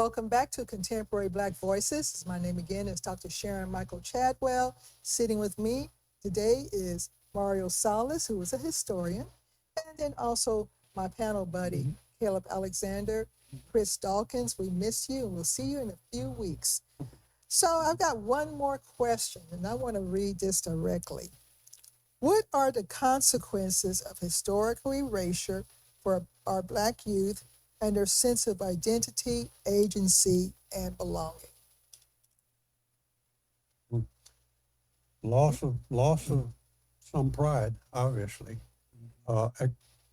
Welcome back to Contemporary Black Voices. My name again is Dr. Sharon Michael Chadwell. Sitting with me today is Mario Salas, who is a historian, and then also my panel buddy, Caleb Alexander, Chris Dawkins. We miss you, and we'll see you in a few weeks. So I've got one more question, and I want to read this directly. What are the consequences of historical erasure for our Black youth and their sense of identity, agency, and belonging? Loss of some pride, obviously.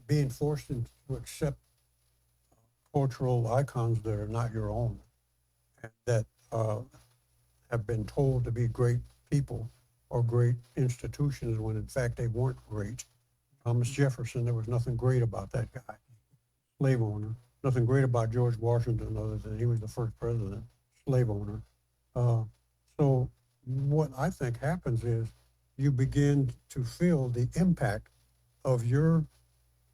Being forced to accept cultural icons that are not your own, and that have been told to be great people or great institutions when in fact they weren't great. Thomas Jefferson, there was nothing great about that guy, slave owner. Nothing great about George Washington other than he was the first president, slave owner. So what I think happens is you begin to feel the impact of your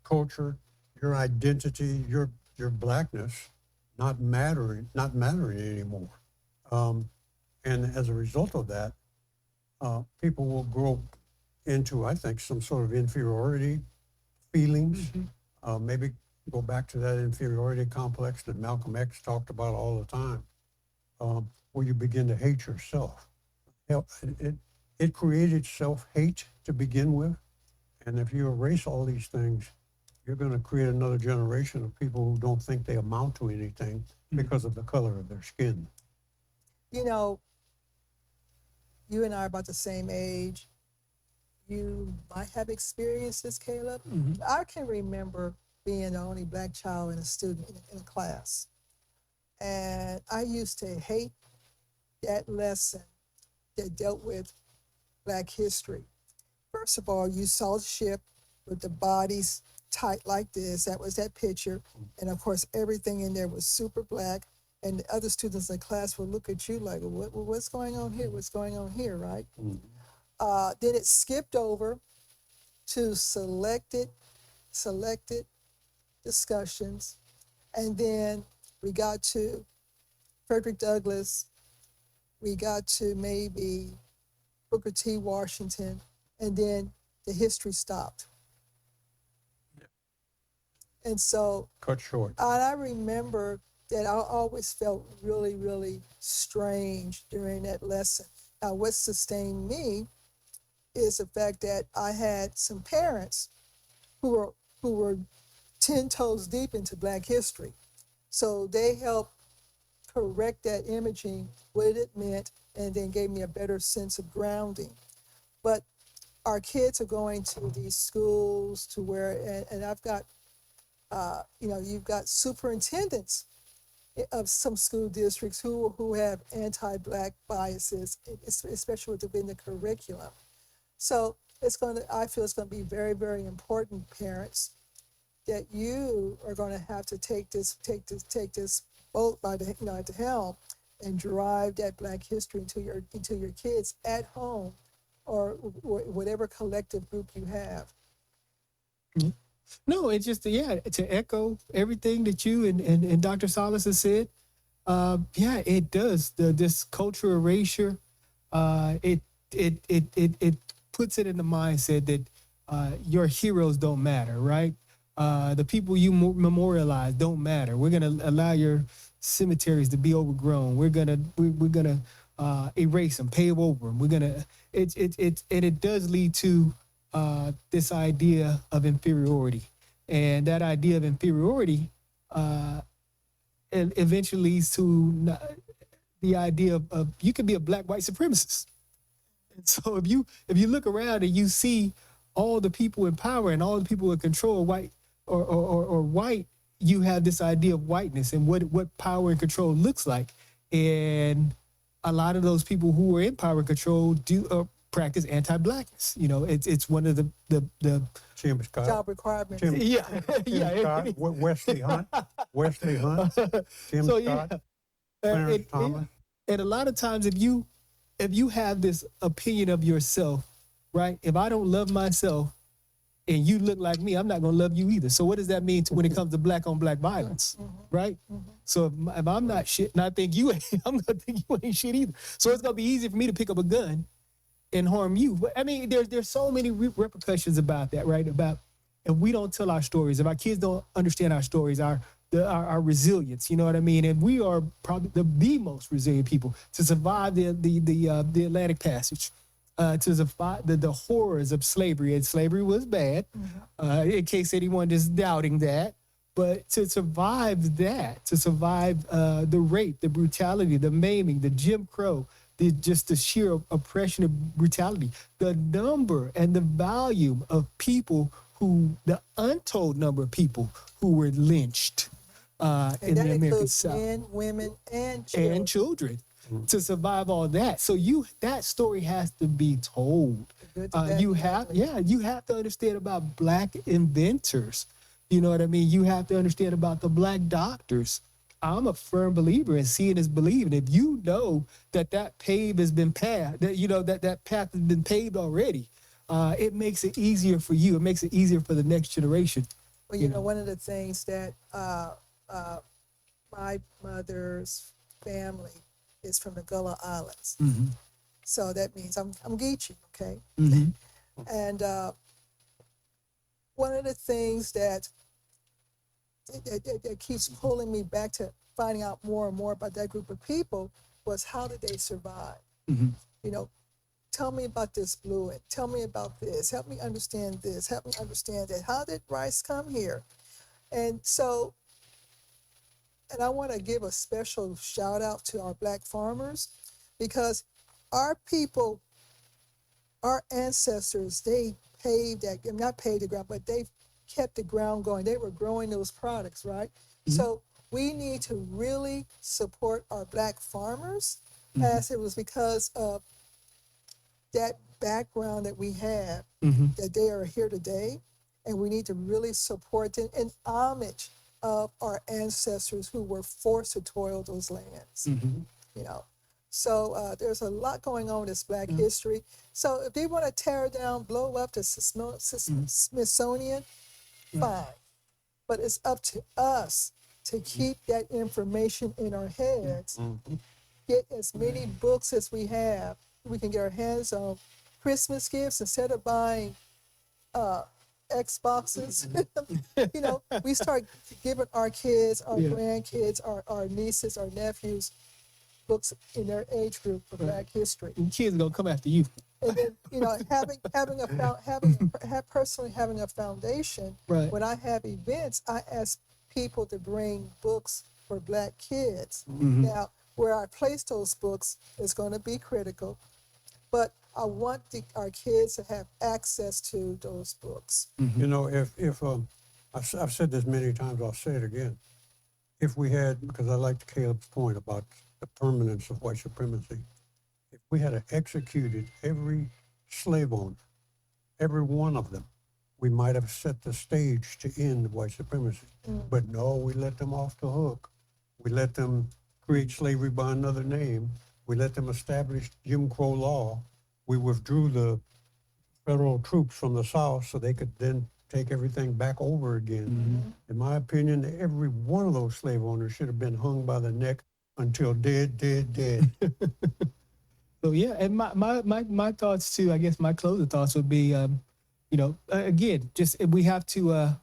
culture, your identity, your blackness not mattering anymore. And as a result of that, people will grow into, I think, some sort of inferiority feelings, maybe go back to that inferiority complex that Malcolm X talked about all the time, where you begin to hate yourself. It created self-hate to begin with, and if you erase all these things, you're going to create another generation of people who don't think they amount to anything because of the color of their skin. You know, you and I are about the same age. You might have experienced this, Caleb. I can remember being the only Black child in a student in a class. And I used to hate that lesson that dealt with Black history. First of all, you saw the ship with the bodies tight like this. That was that picture. And of course, everything in there was super Black. And the other students in the class would look at you like, what's going on here? What's going on here, right? Then it skipped over to selected discussions. And then we got to Frederick Douglass. We got to maybe Booker T. Washington. And then the history stopped. And so, cut short. And I remember that I always felt really, really strange during that lesson. Now, what sustained me is the fact that I had some parents who were 10 toes deep into Black history. So they helped correct that imaging, what it meant, and then gave me a better sense of grounding. But our kids are going to these schools to where, and I've got, you've got superintendents of some school districts who have anti-Black biases, especially within the curriculum. So I feel it's going to be very, very important, parents, that you are going to have to take this boat by the at the helm and drive that Black history into your kids at home or whatever collective group you have. No, it's just to echo everything that you and Dr. Salas has said. It does. This cultural erasure, it puts it in the mindset that your heroes don't matter, right? The people you memorialize don't matter. We're gonna allow your cemeteries to be overgrown. We're gonna erase them, pave over them. It does lead to this idea of inferiority, and that idea of inferiority eventually leads to the idea of you can be a Black white supremacist. And so if you look around and you see all the people in power and all the people in control, white or white, you have this idea of whiteness and what power and control looks like. And a lot of those people who are in power and control do practice anti-Blackness. It's one of the Tim Scott. Job requirements. Tim Scott, Wesley Hunt, Tim Scott, Clarence Thomas. And a lot of times if you have this opinion of yourself, right? If I don't love myself, and you look like me, I'm not going to love you either. So what does that mean when it comes to black on black violence, right? So if I'm not shit, and I think you ain't, I'm going to think you ain't shit either. So it's going to be easy for me to pick up a gun and harm you. But I mean, there's so many repercussions about that, right? About if we don't tell our stories, if our kids don't understand our stories, our resilience, you know what I mean? And we are probably the most resilient people to survive the Atlantic Passage, to survive the horrors of slavery. And slavery was bad, in case anyone is doubting that. But to survive that, to survive the rape, the brutality, the maiming, the Jim Crow, just the sheer oppression and brutality, the number and the volume of people the untold number of people who were lynched in the American South. Men, women, and children. To survive all that. So that story has to be told. You have to understand about black inventors. You know what I mean? You have to understand about the black doctors. I'm a firm believer in seeing is believing. If you know that pave has been paved, that path has been paved already, it makes it easier for you. It makes it easier for the next generation. Well, you know, one of the things that my mother's family is from the Gullah Islands. So that means I'm Geechee, okay? And one of the things that keeps pulling me back to finding out more and more about that group of people was, how did they survive? You know, tell me about this blue, and tell me about this. Help me understand this. Help me understand that. How did rice come here? And so, and I want to give a special shout out to our black farmers, because our people, our ancestors, they not paved the ground, but they kept the ground going. They were growing those products, right? So we need to really support our black farmers, as it was because of that background that we have, that they are here today, and we need to really support them in homage of our ancestors who were forced to toil those lands. You know, so there's a lot going on in this Black history. So if they want to tear down, blow up the Smithsonian, fine, but it's up to us to keep that information in our heads. Get as many books as we can get our hands on. Christmas gifts, instead of buying Xboxes, you know, we start giving our kids, our grandkids, our nieces, our nephews books in their age group for Black history. And kids are gonna come after you. And then, you know, having a foundation. Right. When I have events, I ask people to bring books for Black kids. Now, where I place those books is going to be critical, but I want our kids to have access to those books. You know, if I've said this many times, I'll say it again. If we had, because I like Caleb's point about the permanence of white supremacy, if we had executed every slave owner, every one of them, we might have set the stage to end white supremacy. But no, we let them off the hook. We let them create slavery by another name. We let them establish Jim Crow law. We withdrew the federal troops from the South so they could then take everything back over again. In my opinion, every one of those slave owners should have been hung by the neck until dead. So yeah, and my thoughts too, I guess my closing thoughts would be, you know, again, just we have to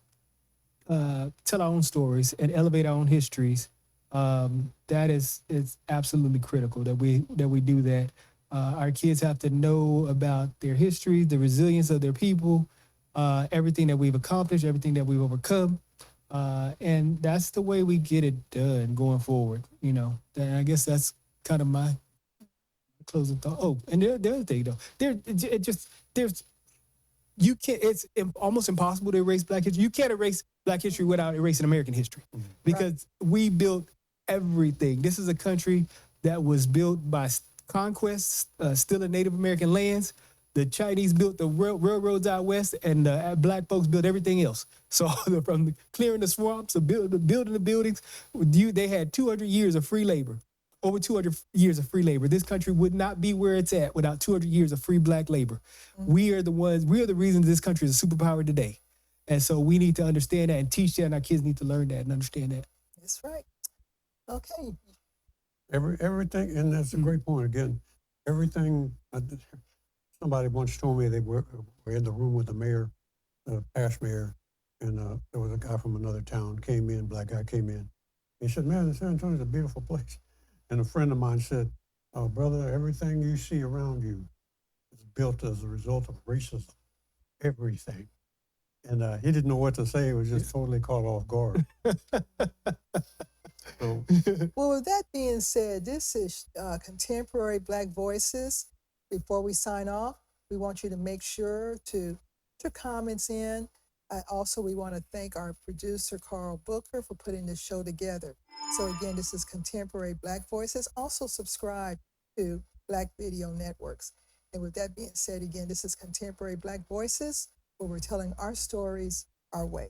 tell our own stories and elevate our own histories. That is absolutely critical that we do that. Our kids have to know about their history, the resilience of their people, everything that we've accomplished, everything that we've overcome. And that's the way we get it done going forward. You know, and I guess that's kind of my closing thought. Oh, and the other thing though, it's almost impossible to erase Black history. You can't erase Black history without erasing American history, because we built everything. This is a country that was built by conquest, stealing Native American lands. The Chinese built the railroads out west, and Black folks built everything else. So from clearing the swamps to building the buildings, they had 200 years of free labor. over 200 years of free labor. This country would not be where it's at without 200 years of free Black labor. We are the reason this country is a superpower today. And so we need to understand that and teach that, and our kids need to learn that and understand that. That's right. Okay. Everything, and that's a great point. Again, everything. Somebody once told me they were in the room with the mayor, past mayor, and there was a guy from another town came in, Black guy came in. He said, "Man, San Antonio's a beautiful place." And a friend of mine said, "Oh, brother, everything you see around you is built as a result of racism. Everything." And he didn't know what to say. He was just totally caught off guard. So, Well, with that being said, this is Contemporary Black Voices. Before we sign off, we want you to make sure to put your comments in. Also, we want to thank our producer, Carl Booker, for putting this show together. So again, this is Contemporary Black Voices. Also subscribe to Black Video Networks. And with that being said, again, this is Contemporary Black Voices, where we're telling our stories our way.